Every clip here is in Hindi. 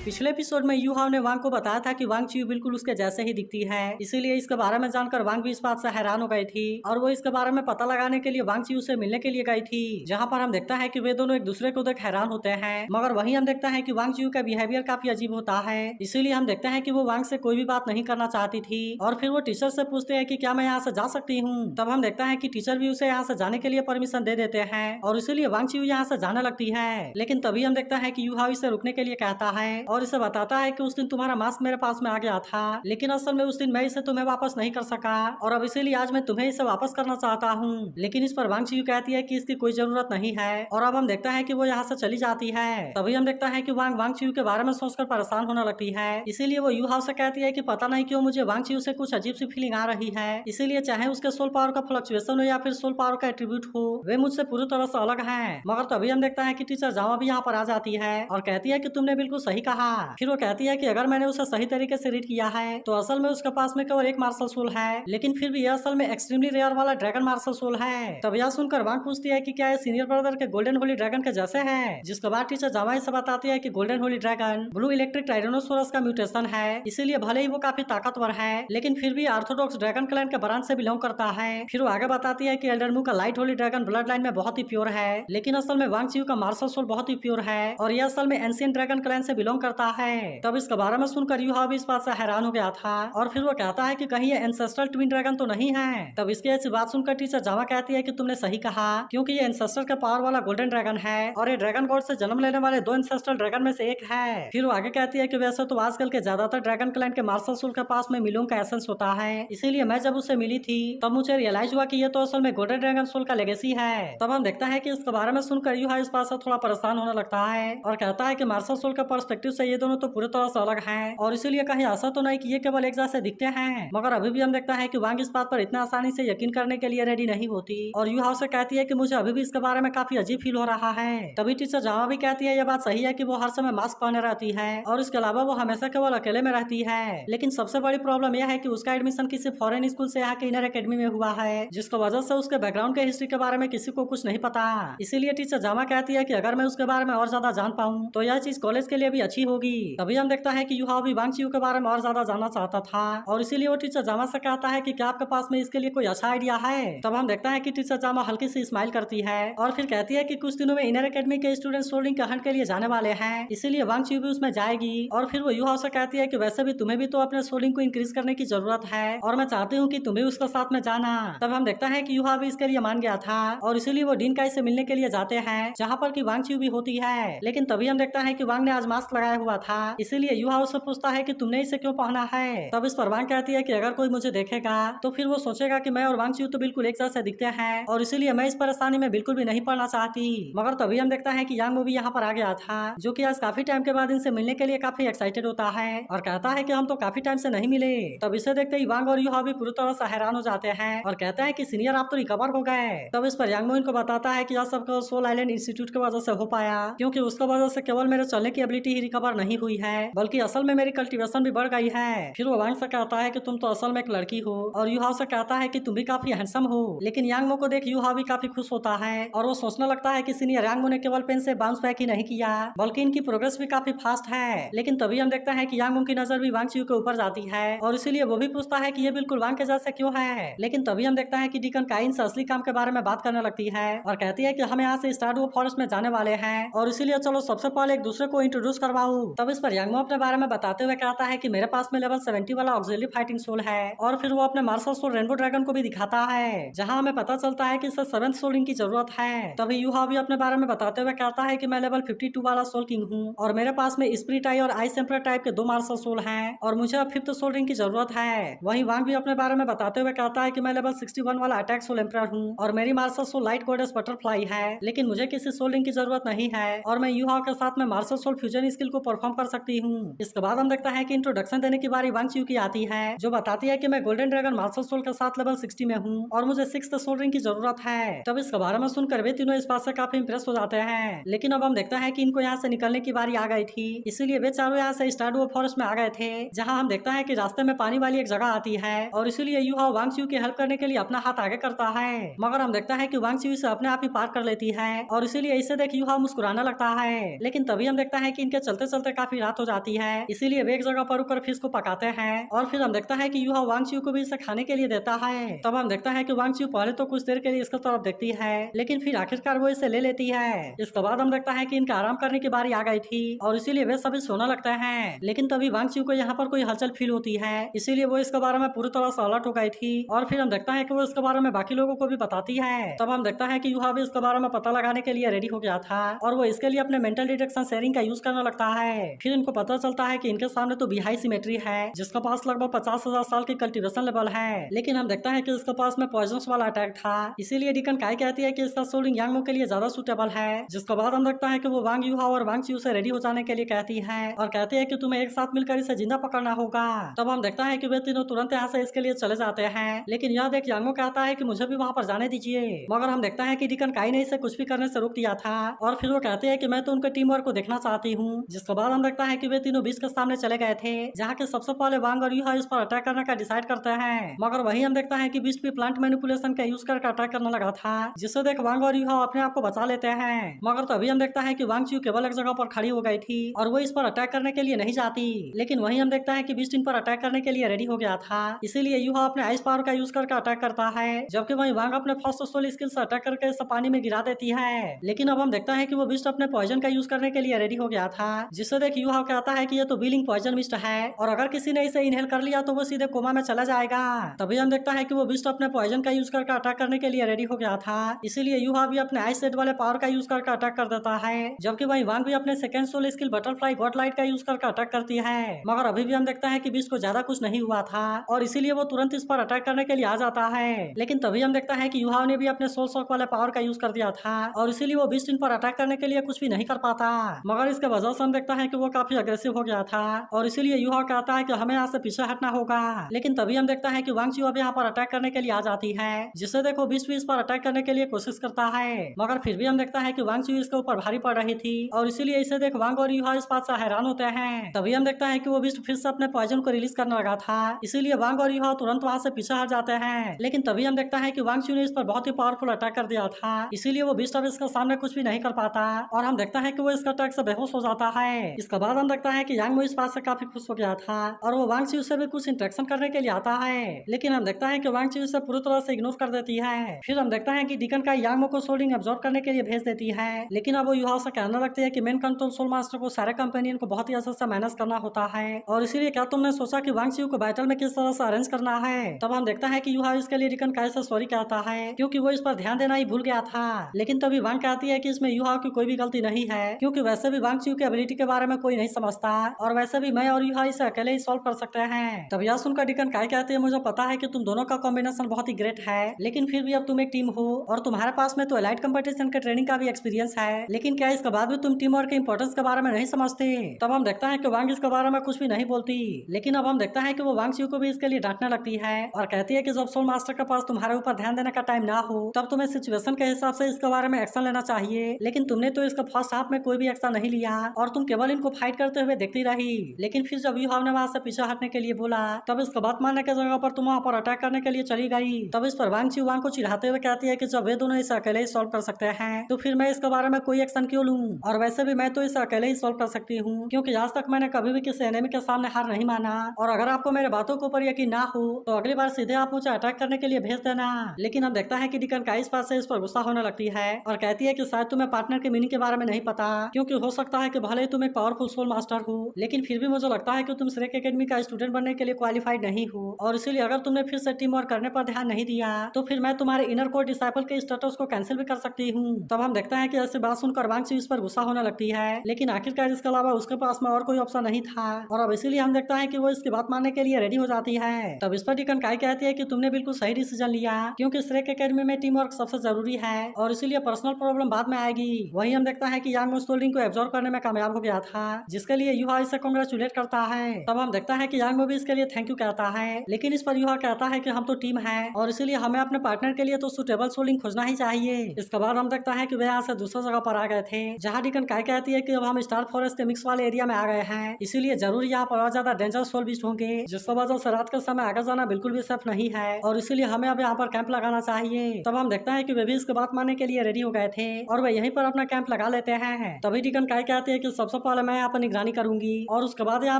पिछले एपिसोड में यू हाव ने वांग को बताया था कि वांग चियू बिल्कुल उसके जैसे ही दिखती है, इसीलिए इसके बारे में जानकर वांग भी इस बात से हैरान हो गई थी और वो इसके बारे में पता लगाने के लिए वांग चियू से मिलने के लिए गई थी, जहाँ पर हम देखता है कि वे दोनों एक दूसरे को देख हैरान होते हैं। मगर वहीं हम देखता है कि वांग चियू का बिहेवियर काफी अजीब होता है, इसीलिए हम देखते हैं कि वो वांग से कोई भी बात नहीं करना चाहती थी और फिर वो टीचर से पूछते हैं कि क्या मैं यहाँ से जा सकती हूँ। तब हम देखता है कि टीचर भी उसे यहाँ से जाने के लिए परमिशन दे देते हैं और इसीलिए वांग चियू यहाँ से जाने लगती है। लेकिन तभी हम देखता है कि यू हाव इसे रुकने के लिए कहता है और इसे बताता है कि उस दिन तुम्हारा मास्क मेरे पास में आ गया था, लेकिन असल में उस दिन मैं इसे तुम्हें वापस नहीं कर सका और अब इसीलिए आज मैं तुम्हें इसे वापस करना चाहता हूँ। लेकिन इस पर वांग चियू कहती है कि इसकी कोई जरूरत नहीं है और अब हम देखता है कि वो यहाँ से चली जाती है। तभी हम देखता है कि वांग चियू के बारे में सोचकर परेशान होने लगती है, इसीलिए वो यू हाव से कहती है कि पता नहीं क्यों मुझे वांग चियू से कुछ अजीब सी फीलिंग आ रही है, इसीलिए चाहे उसके सोल पावर का फ्लक्चुएशन हो या फिर सोल पावर का एट्रीब्यूट हो, वे मुझसे पूरी तरह से अलग है। मगर तभी हम देखता है कि टीचर जावा भी यहाँ पर आ जाती है और कहती है कि तुमने बिल्कुल सही कहा। फिर वो कहती है कि अगर मैंने उसे सही तरीके से रीड किया है तो असल में उसके पास में केवल एक मार्शल सोल है, लेकिन फिर भी यह असल में एक्सट्रीमली रेयर वाला ड्रैगन मार्शल सोल है। तब यह सुनकर वांग पूछती है कि क्या यह सीनियर ब्रदर के गोल्डन होली ड्रैगन के जैसे है, जिसके बाद टीचर जावा से बताती है कि golden holy dragon blue electric tyrannosaurus का म्यूटेशन है, इसीलिए भले ही वो काफी ताकतवर है लेकिन फिर भी ऑर्थोडॉक्स ड्रैगन क्लैन के ब्रांच से बिलोंग करता है। फिर वो आगे बताती है कि एल्डर मू का light Holi dragon blood line में बहुत ही प्योर है, लेकिन असल में वांग चियू का मार्शल सोल बहुत ही प्योर है और यह असल में एंशिएंट ड्रैगन क्लैन से बिलोंग करता है। तब इसके बारे में सुनकर यू हाव भी इस बात से हैरान हो गया था और फिर वो कहता है कि कहीं ये एंसेस्ट्रल ट्विन ड्रैगन तो नहीं है। तब इसकी ऐसी बात सुनकर टीचर जावा कहती है कि तुमने सही कहा, क्योंकि ये एंसेस्टर के पावर वाला गोल्डन ड्रैगन है और ये ड्रैगन गॉड से जन्म लेने वाले दो एंसेस्ट्रल ड्रैगन में से एक है। फिर वो आगे कहती है कि वैसे तो आजकल के ज्यादातर ड्रैगन क्लैन के मार्शल सोल के पास में मिलोंग का एसेंस होता है, इसीलिए मैं जब उससे मिली थी तब मुझे रियलाइज हुआ कि ये तो असल में गोल्डन ड्रैगन सोल का लेगेसी है। तब हम देखता है कि इसके बारे में सुनकर यू हाव इस बात से थोड़ा परेशान होने लगता है और कहता है कि मार्शल सोल के पर्सपेक्टिव से ये दोनों तो पूरी तरह से अलग हैं और इसीलिए कहीं ऐसा तो नहीं कि ये केवल एक जैसे दिखते हैं। मगर अभी भी हम देखता है कि वांग इस बात पर इतना आसानी से यकीन करने के लिए रेडी नहीं होती और यू हाव से कहती है कि मुझे अभी भी इसके बारे में काफी अजीब फील हो रहा है। तभी टीचर जावा भी कहती है यह बात सही है कि वो हर समय मास्क पहने रहती है और इसके अलावा वो हमेशा केवल अकेले में रहती है, लेकिन सबसे बड़ी प्रॉब्लम यह है कि उसका एडमिशन किसी फॉरेन स्कूल से यहाँ के इनर अकेडमी में हुआ है, जिसकी वजह से उसके बैकग्राउंड के हिस्ट्री के बारे में किसी को कुछ नहीं पता। इसीलिए टीचर जामा कहती है कि अगर मैं उसके बारे में और ज्यादा जान पाऊँ तो यह चीज कॉलेज के लिए भी अच्छी होगी। तभी हम देखता है कि यू हाव भी वांग चियू के बारे में और ज्यादा जानना चाहता था और इसीलिए वो टीचर जामा से कहता है कि क्या आपके पास में इसके लिए कोई अच्छा आइडिया है। तब हम देखता है कि टीचर जामा हल्की सी स्माइल करती है और फिर कहती है कि कुछ दिनों में इनर अकेडमी के स्टूडेंट सोल्डिंग के हंट के लिए जाने वाले हैं, इसीलिए वांग चियू भी उसमें जाएगी। और फिर वो यू हाव से कहती है कि वैसे भी तुम्हें भी तो अपने सोल्डिंग को इंक्रीज करने की जरूरत है और मैं चाहती हूँ कि तुम्हें उसके साथ में जाना। तब हम देखता है कि यू हाव भी इसके लिए मान गया था और इसीलिए वो डीन काई से मिलने के लिए जाते हैं, जहाँ पर कि वांग चियू भी होती है। लेकिन तभी हम देखता है कि वांग ने आज मास्क लगाया हुआ था, इसीलिए यू हाव से पूछता है कि तुमने इसे क्यों पहना है। तब इस पर वांग कहती है कि अगर कोई मुझे देखेगा तो फिर वो सोचेगा कि मैं और वांग चियू तो बिल्कुल एक जैसे दिखते हैं और इसीलिए मैं इस परेशानी में बिल्कुल भी नहीं पड़ना चाहती। मगर तभी हम देखता है कि यांग भी यहाँ पर आ गया था, जो कि आज काफी टाइम के बाद इनसे मिलने के लिए काफी एक्साइटेड होता है और कहता है कि हम तो काफी टाइम से नहीं मिले। तब इसे देखते ही वांग और यू हाव भी पूरी तरह से हैरान हो जाते हैं और कहते हैं कि सीनियर आप तो रिकवर हो गए। तब इस पर यांगमो इनको बताता है कि यह सब सोल आइलैंड इंस्टीट्यूट की वजह से हो पाया, क्योंकि उसकी वजह से केवल मेरे चलने की एबिलिटी ही रिकवर नहीं हुई है बल्कि असल में मेरी कल्टीवेशन भी बढ़ गई है। फिर वो वांग से कहता है कि तुम तो असल में एक लड़की हो और यू हाव से कहता है कि तुम भी काफी हैंडसम हो। लेकिन यांगमो को देख यू हाव भी काफी खुश होता है और वो सोचने लगता है कि सीनियर यांगमो ने केवल पेन से बाउंस बैक ही नहीं किया बल्कि इनकी प्रोग्रेस भी काफी फास्ट है। लेकिन तभी हम देखता है कि यांगमो की नजर भी वांग चियू के ऊपर जाती है और इसीलिए वो भी पूछता है कि ये बिल्कुल वांग के जैसे क्यों है। लेकिन तभी हम देखता है कि डीकन काइन से असली काम के बारे में बात करने लगती है और कहती है कि हम यहाँ से स्टारडू फॉरेस्ट में जाने वाले हैं और इसीलिए चलो सबसे पहले एक दूसरे को इंट्रोड्यूस करवाऊं। तब इस पर यांगमो अपने बारे में बताते हुए कहता है कि मेरे पास में लेवल 70 वाला ऑक्सिलरी फाइटिंग सोल है और फिर वो अपने मार्शल सोल रेनबो ड्रैगन को भी दिखाता है, जहाँ हमें पता चलता है कि इसे 7th सोलिंग की जरूरत है। तभी यू हाव भी अपने बारे में बताते हुए कहता है कि मैं लेवल 52 वाला सोल किंग हूँ और मेरे पास में स्पिरिट आई और आइस एम्परर टाइप के 2 मार्शल सोल हैं और मुझे अब 5th सोल रिंग की जरूरत है। वहीं वांग भी अपने बारे में बताते हुए कहता है कि मैं लेवल 61 वाला अटैक सोल एम्परर हूँ और मेरी martial soul light goddess butterfly है, लेकिन मुझे किसी सोल रिंग की जरूरत नहीं है और मैं यू हाव के साथ में मार्शल सोल फ्यूजन स्किल को परफॉर्म कर सकती हूँ। इसके बाद हम देखता है कि इंट्रोडक्शन देने की बारी वांग चियू की आती है, जो बताती है कि मैं गोल्डन ड्रैगन मास्टर सोल के साथ लेवल 60 में हूँ और मुझे 6th सोल रिंग की जरूरत है। तब इसके बारे में सुनकर वे तीनों इस बात से काफी इंप्रेस हो जाते हैं। लेकिन अब हम देखता है कि इनको यहाँ से निकलने की बारी आ गई थी, इसीलिए वे चारों यहाँ से स्टारडुओ फॉरेस्ट में आ गए थे, जहाँ हम देखता है कि रास्ते में पानी वाली एक जगह आती है और इसीलिए यूहाओ वांग चियू की हेल्प करने के लिए अपना हाथ आगे करता है। मगर हम देखता है कि वांग चियू इसे अपने आप ही पार कर लेती है और इसीलिए इसे देख यूहाओ मुस्कुराने लगता है। लेकिन तभी हम देखता है कि इनके चलते चलते काफी रात हो जाती है, इसीलिए वे एक जगह पर रुककर फिश को पकाते हैं और फिर हम देखता है कि यूहाओ वांग चियू को भी इसे खाने के लिए देता है। तब हम देखता है कि वांग चियू पहले तो कुछ देर के लिए इसकी तरफ देखती है, लेकिन फिर आखिरकार वो इसे ले लेती है। इसके बाद हम देखता है कि इनका आराम करने की बारी आ गई थी और इसीलिए वे सभी सोने लगते हैं। लेकिन तभी वांग चियू को यहाँ पर कोई हलचल फील होती है, इसीलिए वो इसके बारे में पूरी तरह से अलर्ट हो गई थी और फिर हम देखता है कि वो इसके बारे में बाकी लोगों को भी बताती है। तब हम देखता है कि यूहा भी इसके बारे में पता लगाने के लिए रेडी हो गया था और वो इसके लिए अपने मेंटल डिटेक्शन शेयरिंग का यूज करने लगता है। फिर इनको पता चलता है कि इनके सामने तो बिहाई सिमेट्री है, जिसके पास लगभग 50,000 साल की कल्टीवेशन लेवल है, लेकिन हम देखता है कि इसके पास में पॉइजनस वाला अटैक था, इसीलिए डिकन काई कहती है कि इसका सोल रिंग यांगमो के लिए ज्यादा सुटेबल है। जिसके बाद हम देखता है कि वो वांग यूहा और वांग चियू से रेडी हो जाने के लिए कहती है और कहती है कि तुम्हें एक साथ मिलकर इसे जिंदा पकड़ना होगा। तब हम देखता है कि वे तीनों तुरंत यहाँ से इसके लिए चले जाते हैं, लेकिन यह देख यांगमो कहता है कि मुझे भी वहाँ पर जाने दीजिए। मगर हम देखता है कि डिकन काई ने इसे कुछ भी करने से रोक दिया था और फिर वो कहते हैं कि मैं तो उनके टीम वर्क को देखना चाहती हूँ। जिसके बाद हम देखता है कि वे तीनों बीच के सामने चले गए थे, जहाँ के सबसे पहले वांग और यूहा इस पर अटैक करने का डिसाइड करते हैं। मगर वही हम देखता है कि बीस्ट भी प्लांट मैनिपुलेशन का यूज करके अटैक करने लगा था, जिससे देख वांग और यूहा अपने आप को बचा लेते हैं। मगर तभी हम देखता है कि वांग चियू केवल एक जगह पर खड़ी हो गई थी और वो इस पर अटैक करने के लिए नहीं जाती, लेकिन वही हम देखता है कि बीस्ट इन पर अटैक करने के लिए रेडी हो गया था, इसीलिए यूहा अपने आइस पावर का यूज करके अटैक करता है, जबकि वही वांग अपने फर्स्ट सोल स्किल से अटैक करके इसे पानी में गिरा देती है। लेकिन अब हम देखता है कि वो बिस्ट अपने पॉइजन का यूज करने के लिए रेडी हो गया था, जिससे देख यूहा कहता है कि ये तो बीलिंग पॉइजन मिस्ट है और अगर किसी ने इसे इनहेल कर लिया तो वो सीधे कोमा में चला जाएगा। तभी हम देखता है कि वो बिस्ट अपने पॉइजन का यूज करके अटैक करने के लिए रेडी हो गया था, इसीलिए यूहा भी अपने आइस सेट वाले पावर का यूज करके अटैक कर देता है, जबकि वही वांग भी अपने second soul skill butterfly god light का यूज करके अटैक करती है। मगर अभी भी हम देखता है कि बिस्ट को ज्यादा कुछ नहीं हुआ था और इसीलिए वो तुरंत इस पर अटैक करने के लिए आ जाता है। लेकिन तभी हम देखता है कि यूहा ने भी अपने सोल शॉक वाले पावर का यूज कर दिया था और इसीलिए वो बिस्ट इन पर अटैक करने के लिए कुछ भी नहीं कर पाता। मगर इसके वजह से हम देखता है कि वो काफी अग्रेसिव हो गया था और इसीलिए यूहा कहता है कि हमें यहाँ से पीछे हटना होगा। लेकिन तभी हम देखता है कि वांग चियू अब यहाँ पर अटैक करने के लिए आ जाती है, जिससे देखो बिस्ट भी इस पर अटैक करने के लिए कोशिश करता है, मगर फिर भी हम देखता है कि वांग चियू इसके ऊपर भारी पड़ रही थी और इसीलिए इसे देख वांग और यूहा इस बात से हैरान होते हैं। तभी हम देखता है कि वो बिस्ट फिर से अपने पॉइजन को रिलीज करने लगा था, इसीलिए वांग और यूहा तुरंत वहाँ से पीछे हट जाते हैं। लेकिन तभी हम देखता है कि वांग चियू ने इस पर बहुत ही पावरफुल अटैक कर दिया था, इसीलिए वो बिस्ट अब इसके सामने कुछ भी नहीं कर पाता और हम देखता है कि वो इसका अटैक से बेहोश हो जाता है। इसके बाद हम देखता है कि यांगमो इस बात से काफी खुश हो गया था और वो वांग चियू से भी कुछ इंटरेक्शन करने के लिए आता है, लेकिन हम देखता है कि वांग चियू इसे पूरी तरह से इग्नोर कर देती है। फिर हम देखता है कि डिकन का यांगमो को सोल रिंग अब्सॉर्ब करने के लिए भेज देती है, लेकिन अब वो यूहा से कहने लगती है कि मेन कंट्रोल सोल मास्टर को सारे कंपेनियन को बहुत ही अच्छे से मैनेज करना होता है और इसीलिए क्या तुमने सोचा कि वांग चियू को बैटल में किस तरह से अरेंज करना है। तब हम देखता है कि यूहा इसके लिए डिकन काय से सॉरी कहता है, क्योंकि वो इस पर ध्यान देना ही भूल गया था। लेकिन तभी वांग कहती है कि इसमें यूहा की कोई भी गलती नहीं है, क्योंकि वैसे भी वांग चियू की एबिलिटी के बारे में कोई नहीं समझता और वैसे भी मैं और यूहा इसे अकेले ही सॉल्व कर सकते हैं। तब यह सुनकर डिकन काय कहते हैं, मुझे पता है कि तुम दोनों का कॉम्बिनेशन बहुत ही ग्रेट है, लेकिन फिर भी अब तुम एक टीम हो और तुम्हारे पास में तो एलाइट कंपटीशन के ट्रेनिंग का भी एक्सपीरियंस है, लेकिन क्या इसके बाद भी तुम टीम वर्क के इंपॉर्टेंस के बारे में नहीं समझते। तब हम देखता है कि वांग इसके बारे में कुछ भी नहीं बोलती, लेकिन अब हम देखता है कि वो वांग चियू को भी इसके लिए डांटने लगती है और कहती है कि जब सोल मास्टर के पास तुम्हारे ऊपर ध्यान देने का टाइम ना हो तब तुम्हें सिचुएशन के हिसाब से इसके बारे में एक्शन लेना चाहिए, लेकिन तुमने तो इसका फर्स्ट हाफ में कोई भी एक्शन नहीं लिया और तुम केवल इनको फाइट करते हुए देखती रही। लेकिन फिर जब यूहा ने वहाँ से पीछे हटने के लिए बोला तब इसका बात मानने के जगह पर तुम वहाँ पर अटैक करने के लिए चली गई। तब इस पर वांग चियू वांग को चिढ़ाते हुए कहती है कि जब वे दोनों इसे अकेले ही सॉल्व कर सकते हैं तो फिर मैं इसके बारे में कोई एक्शन क्यों लूं, और वैसे भी मैं तो इसे अकेले ही सॉल्व कर सकती हूँ, क्योंकि आज तक मैंने कभी भी किसी एनिमी के सामने हार नहीं माना। और अगर आपको मेरे बातों के ऊपर यकीन ना हो तो अगली बार सीधे आप मुझे अटैक करने के लिए भेज देना। लेकिन अब देखता है कि डिकन का इस बात से इस पर गुस्सा होने लगती है और कहती है कि शायद तुम्हें पार्टनर के मीनिंग के बारे में नहीं पता, क्योंकि हो सकता है कि भले ही तुम एक पावरफुल सोल मास्टर हो, लेकिन फिर भी मुझे लगता है कि तुम श्रेक एकेडमी का स्टूडेंट बनने के लिए क्वालिफाइड नहीं हो, और इसीलिए अगर तुमने फिर से टीम वर्क करने पर ध्यान नहीं दिया तो फिर मैं तुम्हारे इनर कोर डिसाइपल के स्टेटस को कैंसिल भी कर सकती हूँ। तब हम देखता है कि ऐसी बात सुनकर वांग चियू इस पर गुस्सा होने लगती है, लेकिन आखिरकार इसके अलावा उसके पास में और कोई ऑप्शन नहीं था और अब इसीलिए हम देखता है कि वो इसकी बात मानने के लिए रेडी हो जाती है। तब इस पर डिकन काय कहती है कि तुमने बिल्कुल सही डिसीजन लिया, क्योंकि श्रेक एकेडमी में टीम वर्क सबसे जरूरी है और इसीलिए पर्सनल प्रॉब्लम बाद में आएगी। वही हम देखता है कि यांग सोल रिंग को एब्जॉर्ब करने में कामयाब हो गया गया था, जिसके लिए युहा इसे कांग्रेचुलेट करता है। तब हम देखता है कि यांग भी इसके लिए थैंक यू कहता है, लेकिन इस पर युहा कहता है कि हम तो टीम है और इसीलिए हमें अपने पार्टनर के लिए तो सुटेबल सोलिंग खोजना ही चाहिए। इसके बाद हम देखता है कि वे यहाँ से दूसरी जगह पर आ गए थे, जहाँ डिकन काय कहती है कि अब हम स्टार फॉरेस्ट के मिक्स वाले एरिया में आ गए हैं, इसीलिए जरूर यहाँ पर और ज्यादा डेंजर सोल बीस्ट होंगे, जिसकी वजह से रात के समय आगे जाना बिल्कुल भी सेफ नहीं है और इसीलिए हमें अब यहाँ पर कैंप लगाना चाहिए। तब हम देखते हैं कि वे भी इसके बात मानने के लिए रेडी हो गए थे और वे यहीं पर अपना कैंप लगा लेते हैं। तभी डिकन काय कहते हैं कि सबसे पहले मैं यहाँ पर निगरानी करूंगी और उसके बाद यहाँ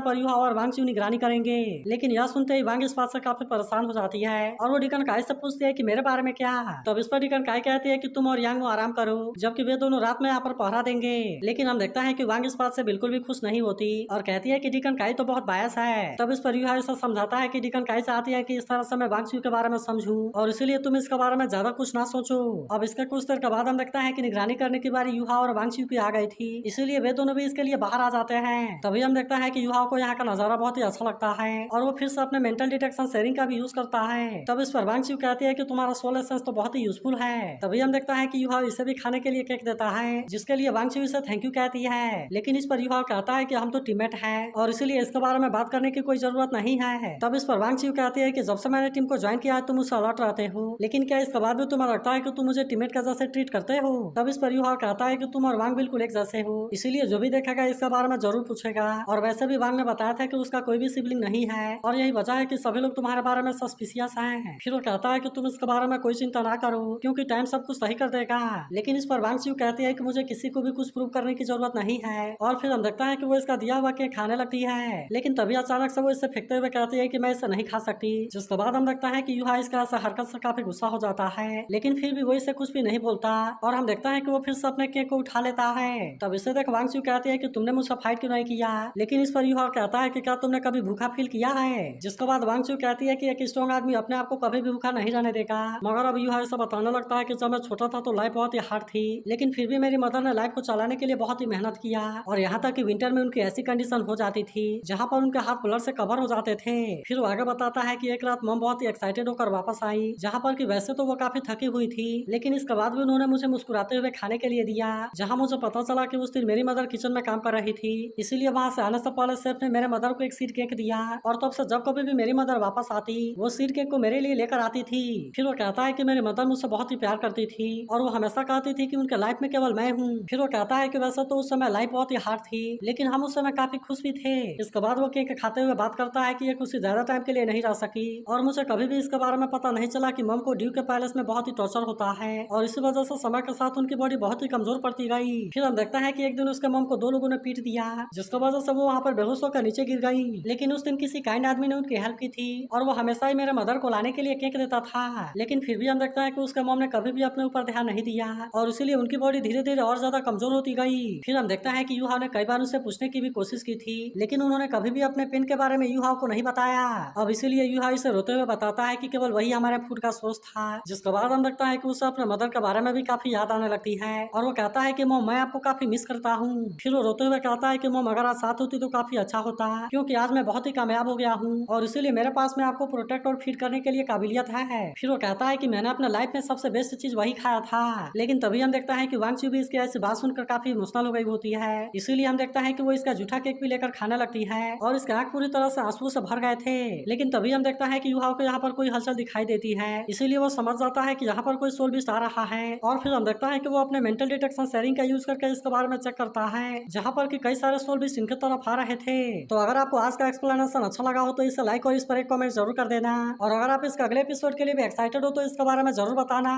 पर युहा और वांग चू निगरानी करेंगे। लेकिन यह सुनते ही वांग इस बात से काफी परेशान हो जाती है और वो डिकन काय से पूछती है कि मेरे बारे में क्या। तब इस पर डिकन काय कहती है कि तुम और यांग आराम करो, जबकि वे दोनों रात में यहाँ पर पहरा देंगे। लेकिन हम देखता है कि वांग इस बात से बिल्कुल भी खुश नहीं होती और कहती है कि डिकन काय तो बहुत बायस है। तब इस पर युहा इसे समझाता है कि डिकन काय चाहती है कि इस तरह से मैं वांग चू के बारे में समझूं और इसीलिए तुम इसके बारे में ज्यादा कुछ ना सोचो। अब इसके कुछ देर के बाद हम देखता है कि निगरानी करने की बारी युहा और वांग चू की आ गई थी, इसीलिए वे दोनों भी इसके लिए बाहर आ जाते हैं। तभी हम देखता है कि युहा को यहाँ का नजारा बहुत ही अच्छा लगता है और वो फिर से अपने मेंटल डिटेक्शन शेयरिंग का भी यूज करता है। तब इस पर वांग चू कहती है कि तुम्हारा सोल एसेंस तो बहुत ही यूजफुल है। तभी हम देखता है कि युहा इसे भी खाने के लिए केक देता है, जिसके लिए वांग चू इसे थैंक यू कहती है। लेकिन इस पर युहा कहता है कि हम तो टीममेट हैं और इसीलिए इसके बारे में बात करने की कोई जरूरत नहीं है। तब इस पर वांग चू कहती है कि जब से मैंने टीम को ज्वाइन किया है तुम मुझसे अलर्ट रहते हो, लेकिन क्या इसके बाद भी तुम्हें लगता है कि तुम मुझे टीममेट के जैसे ट्रीट करते हो। तब इस पर युहा कहता है कि तुम और वांग बिल्कुल एक जैसे हो, इसीलिए जो भी देखेगा इसके बारे में जरूर पूछेगा। और वैसे भी वांग ने बताया था कि उसका कोई भी सिबलिंग नहीं है और यही वजह है कि सभी लोग तुम्हारे बारे में सस्पिशियस हैं। फिर वो कहता है कि तुम इसके बारे में कोई चिंता ना करो क्योंकि टाइम सब कुछ सही कर देगा। लेकिन इस पर वांग चू कहती है कि मुझे किसी को भी कुछ प्रूव करने की जरूरत नहीं है और फिर हम देखता है कि वो इसका दिया हुआ केक खाने लगती है। लेकिन तभी अचानक से वो इससे फेंकते हुए कहती है कि मैं इसे नहीं खा सकती, जिसके बाद हम देखता है कि युहा इसका ऐसा हरकत से काफी गुस्सा हो जाता है, लेकिन फिर भी वो इसे कुछ भी नहीं बोलता और हम देखता है कि वो फिर से अपने केक को उठा लेता है। तब इसे देख वांग चू कहती है कि तुमने मुझसे फाइट क्यों नहीं किया। लेकिन इस पर युहा कहता है कि क्या तुमने कभी भूखा फील किया है, जिसके बाद वांग चू कहती है कि एक स्ट्रॉन्ग आदमी अपने आप को कभी भी भूखा नहीं रहने देगा। मगर अब युहा इसे बताने लगता है कि जब मैं छोटा था तो लाइफ बहुत ही हार्ड थी, लेकिन फिर भी मेरी मदर ने लाइफ को चलाने के लिए बहुत ही मेहनत किया और यहाँ तक कि विंटर में उनकी ऐसी कंडीशन हो जाती थी जहाँ पर उनके हाथ ब्लड से कवर हो जाते थे। फिर वो आगे बताता है कि एक रात मम बहुत ही एक्साइटेड होकर वापस आई, जहाँ पर कि वैसे तो वो काफी थकी हुई थी, लेकिन इसके बाद भी उन्होंने मुझे मुस्कुराते हुए खाने के लिए दिया। जहाँ मुझे पता चला कि उस दिन मेरी मदर किचन में काम कर रही थी, इसीलिए वहाँ से आने से पहले शेफ ने मेरे मदर को एक सीड केक दिया और तब से जब कभी भी मेरी मदर वापस आती वो सीड केक को मेरे लिए लेकर आती थी। फिर वो कहता है कि मेरी मदर मुझसे बहुत ही प्यार करती थी और वो हमेशा कहती थी कि उनके लाइफ में केवल मैं हूँ। फिर वो कहता है कि वैसे तो उस समय लाइफ बहुत ही हार्ड थी, लेकिन हम उस समय काफी खुश भी थे। इसके बाद वो केक खाते हुए बात करता है कि ये कुछ ज्यादा टाइम के लिए नहीं रह सकी और मुझे कभी भी इसके बारे में पता नहीं चला कि मम को ड्यू के पैलेस में बहुत ही टॉर्चर होता है और इसी वजह से समय के साथ उनकी बॉडी बहुत ही कमजोर पड़ती गई। फिर हम देखता है कि एक दिन उसके मम को 2 लोगों ने पीट दिया, जिसकी वजह से वो वहाँ पर बेहोश होकर नीचे गिर गई। लेकिन उस दिन किसी काइंड आदमी ने उनकी हेल्प की थी और वो हमेशा ही मेरे मदर को लाने के लिए केक देता था। लेकिन फिर भी हम देखता है कि उसके मम ने कभी भी अपने ऊपर ध्यान नहीं दिया और इसीलिए उनकी बॉडी धीरे धीरे और ज्यादा कमजोर होती गई। फिर हम देखता है कि युहा ने कई बार उनसे पूछने की भी कोशिश की थी, लेकिन उन्होंने कभी भी अपने पेन के बारे में युहा को नहीं बताया। अब इसीलिए युहा इसे रोते हुए बताता है कि केवल वही हमारे फूड का सोर्स था। जिसके बाद हम देखता है कि उसे अपने मदर के बारे में भी काफी याद आने लगती है और वो कहता है कि मॉम मैं आपको काफी मिस करता हूँ। फिर वो रोते हुए कहता है कि मॉम अगर आज साथ होती तो काफी अच्छा होता, क्योंकि आज मैं बहुत ही कामयाब हो गया हूँ और इसीलिए मेरे पास में आपको प्रोटेक्ट और फीड करने के लिए काबिलियत है। फिर वो कहता है कि मैंने अपने लाइफ में सबसे बेस्ट चीज वही खाया था। लेकिन तभी हम देखता है कि वांग चू भी इसकी ऐसी बात सुनकर काफी इमोशनल हो गई होती है, इसीलिए हम देखता है कि वो इसका जूठा केक भी लेकर खाने लगती है और इसके आंख पूरी तरह से आंसुओं से भर गए थे। लेकिन तभी हम देखता है कि युहा को यहाँ पर कोई हलचल दिखाई देती है, इसीलिए वो समझ जाता है कि यहाँ पर कोई सोल बीस्ट आ रहा है और फिर हम देखता है कि वो अपने मेंटल डिटेक्शन शेयरिंग का यूज करके इसके बारे में चेक करता है, जहाँ पर कि कई सारे सोल बीस्ट इनके तरफ आ रहे थे। तो अगर आपको आज का एक्सप्लेनेशन अच्छा लगा हो तो इसे लाइक और इस पर एक कमेंट जरूर कर देना और अगर आप इसके अगले एपिसोड के लिए भी एक्साइटेड हो तो इसके बारे में जरूर बताना।